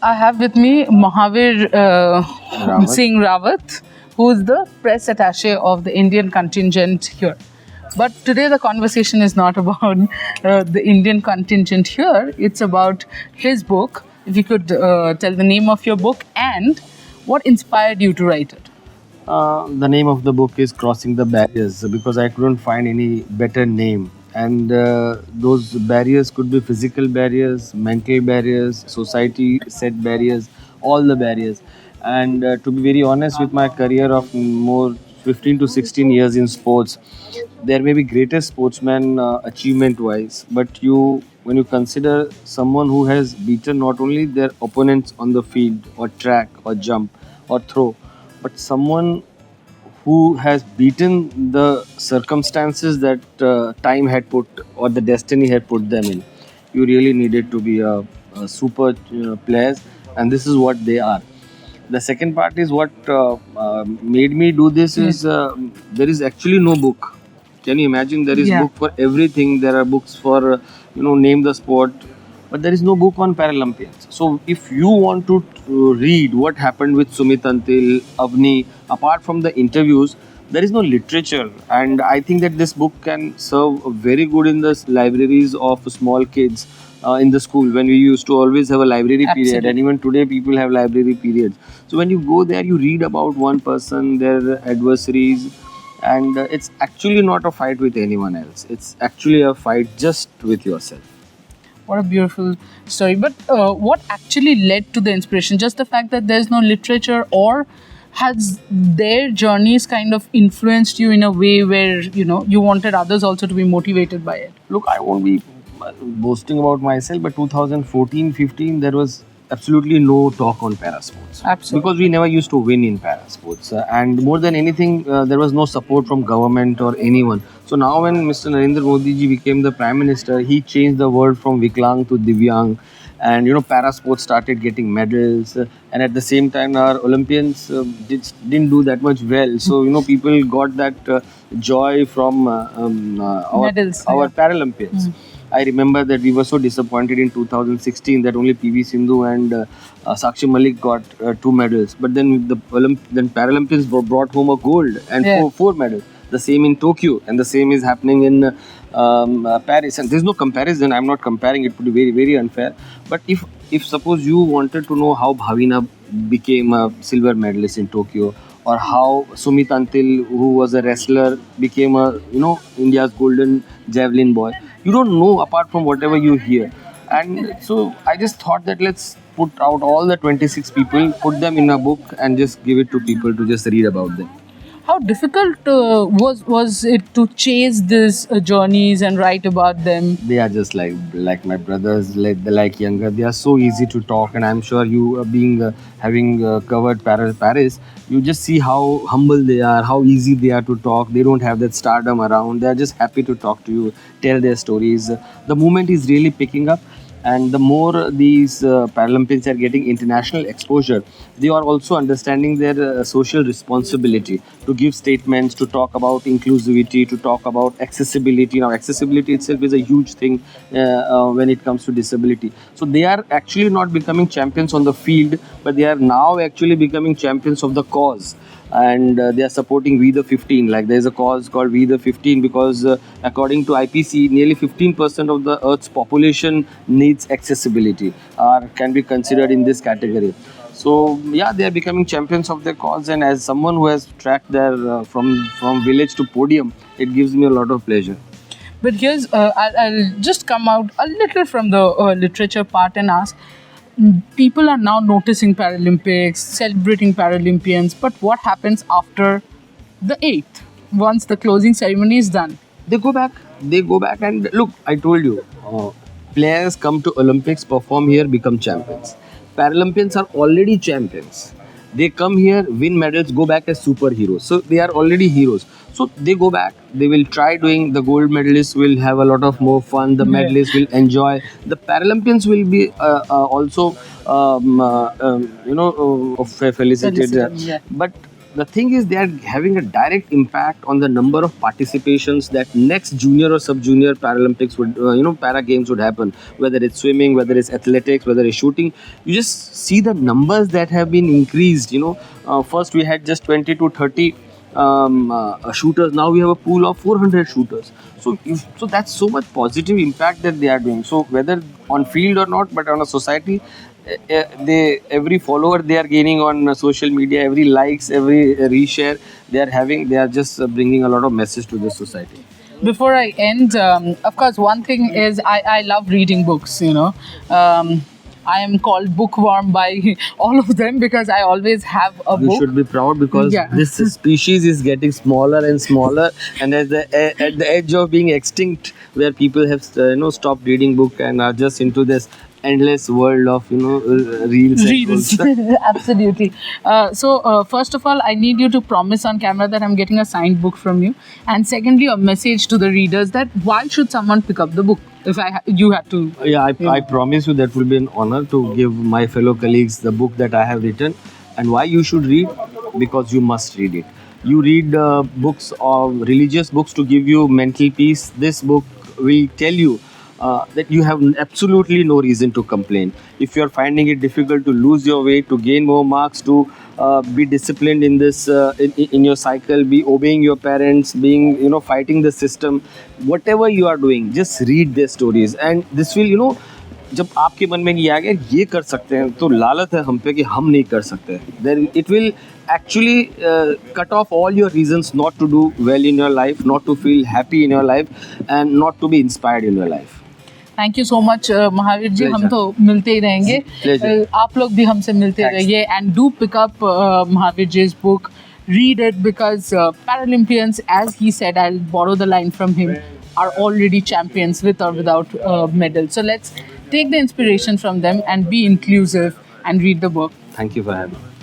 I have with me Mahavir Rawat. Singh Rawat, who is the press attache of the Indian contingent here. But today the conversation is not about the Indian contingent here. It's about his book. If you could tell the name of your book and what inspired you to write it. The name of the book is Crossing the Barriers because I couldn't find any better name. And those barriers could be physical barriers, mental barriers, society set barriers, all the barriers. And to be very honest, with my career of more 15 to 16 years in sports, there may be greatest sportsman achievement wise, but when you consider someone who has beaten not only their opponents on the field or track or jump or throw, but someone who has beaten the circumstances that time had put or the destiny had put them in. You really needed to be a super players, and this is what they are. The second part is what made me do this is there is actually no book. Can you imagine? There is Yeah. book for everything. There are books for name the sport, but there is no book on Paralympians. So if you want to read what happened with Sumit Antil, Avni, apart from the interviews, there is no literature, and I think that this book can serve very good in the libraries of small kids in the school when we used to always have a library period, Absolutely. and even today people have library periods. So when you go there, you read about one person, their adversaries, and it's actually not a fight with anyone else. It's actually a fight just with yourself. What a beautiful story. But what actually led to the inspiration? Just the fact that there's no literature, or has their journeys kind of influenced you in a way where, you wanted others also to be motivated by it? Look, I won't be boasting about myself, but 2014-15, there was absolutely no talk on para sports. Absolutely. Because we never used to win in para sports. And more than anything, there was no support from government or anyone. So now when Mr. Narendra Modi ji became the Prime Minister, he changed the word from Viklang to Divyang. And para sports started getting medals, and at the same time our Olympians didn't do that much well. So people got that joy from Medals, our yeah. Paralympians. I remember that we were so disappointed in 2016 that only PV Sindhu and Sakshi Malik got 2 medals. But then then Paralympians brought home a gold and Yeah. four medals. The same in Tokyo, and the same is happening in Paris. And there's no comparison. I'm not comparing. It would be very, very unfair. But if suppose you wanted to know how Bhavina became a silver medalist in Tokyo, or how Sumit Antil, who was a wrestler, became a India's golden javelin boy, you don't know apart from whatever you hear. And so I just thought that let's put out all the 26 people, put them in a book, and just give it to people to just read about them. How difficult was it to chase these journeys and write about them? They are just like my brothers, like younger. They are so easy to talk, and I'm sure you having covered Paris, you just see how humble they are, how easy they are to talk. They don't have that stardom around. They are just happy to talk to you, tell their stories. The movement is really picking up. And the more these Paralympians are getting international exposure, they are also understanding their social responsibility to give statements, to talk about inclusivity, to talk about accessibility. Now, accessibility itself is a huge thing when it comes to disability. So they are actually not becoming champions on the field, but they are now actually becoming champions of the cause. And they are supporting We the 15. Like there is a cause called We the 15 because according to IPC, nearly 15% of the Earth's population needs accessibility or can be considered in this category. So yeah, they are becoming champions of their cause, and as someone who has tracked their from village to podium, it gives me a lot of pleasure. But here's, I'll just come out a little from the literature part and ask, people are now noticing Paralympics, celebrating Paralympians, but what happens after the 8th, once the closing ceremony is done? They go back and look, I told you, players come to Olympics, perform here, become champions. Paralympians are already champions. They come here, win medals, go back as superheroes. So they are already heroes. So they go back, they will try doing, the gold medalists will have a lot of more fun, the medalists will enjoy. The Paralympians will be also, felicitated. Yeah. But the thing is, they are having a direct impact on the number of participations that next junior or sub-junior Paralympics would, para games would happen. Whether it's swimming, whether it's athletics, whether it's shooting, you just see the numbers that have been increased. First we had just 20 to 30 shooters. Now we have a pool of 400 shooters. So that's so much positive impact that they are doing. So whether on field or not, but on a society, they every follower they are gaining on social media, every likes, every reshare they are just bringing a lot of message to the society. Before I end, of course, one thing is I love reading books, I am called bookworm by all of them because I always have a You book. should be proud because Yeah. this species is getting smaller and smaller, and at the edge of being extinct, where people have stopped reading book and are just into this endless world of reels. And Reels. all. Absolutely. So, first of all, I need you to promise on camera that I'm getting a signed book from you. And secondly, a message to the readers that why should someone pick up the book if you had to? Yeah, I promise you that will be an honor to give my fellow colleagues the book that I have written. And why you should read? Because you must read it. You read books or religious books to give you mental peace. This book will tell you that you have absolutely no reason to complain. If you are finding it difficult to lose your weight, to gain more marks, to be disciplined in this in your cycle, be obeying your parents, being fighting the system, whatever you are doing, just read their stories, and this will जब आपके मन में ये आ गया ये कर सकते हैं तो लालच है हम पे कि हम नहीं कर सकते, then it will actually cut off all your reasons not to do well in your life, not to feel happy in your life, and not to be inspired in your life. Thank you so much Mahavir ji. हम Pleasure. तो मिलते ही रहेंगे. Pleasure. आप लोग भी हमसे मिलते Thanks. रहिए and do pick up Mahavir जी's book. Read it because Paralympians, as he said, I'll borrow the line from him, are already champions with or without medal. So let's take the inspiration from them and be inclusive and read the book. Thank you for having me.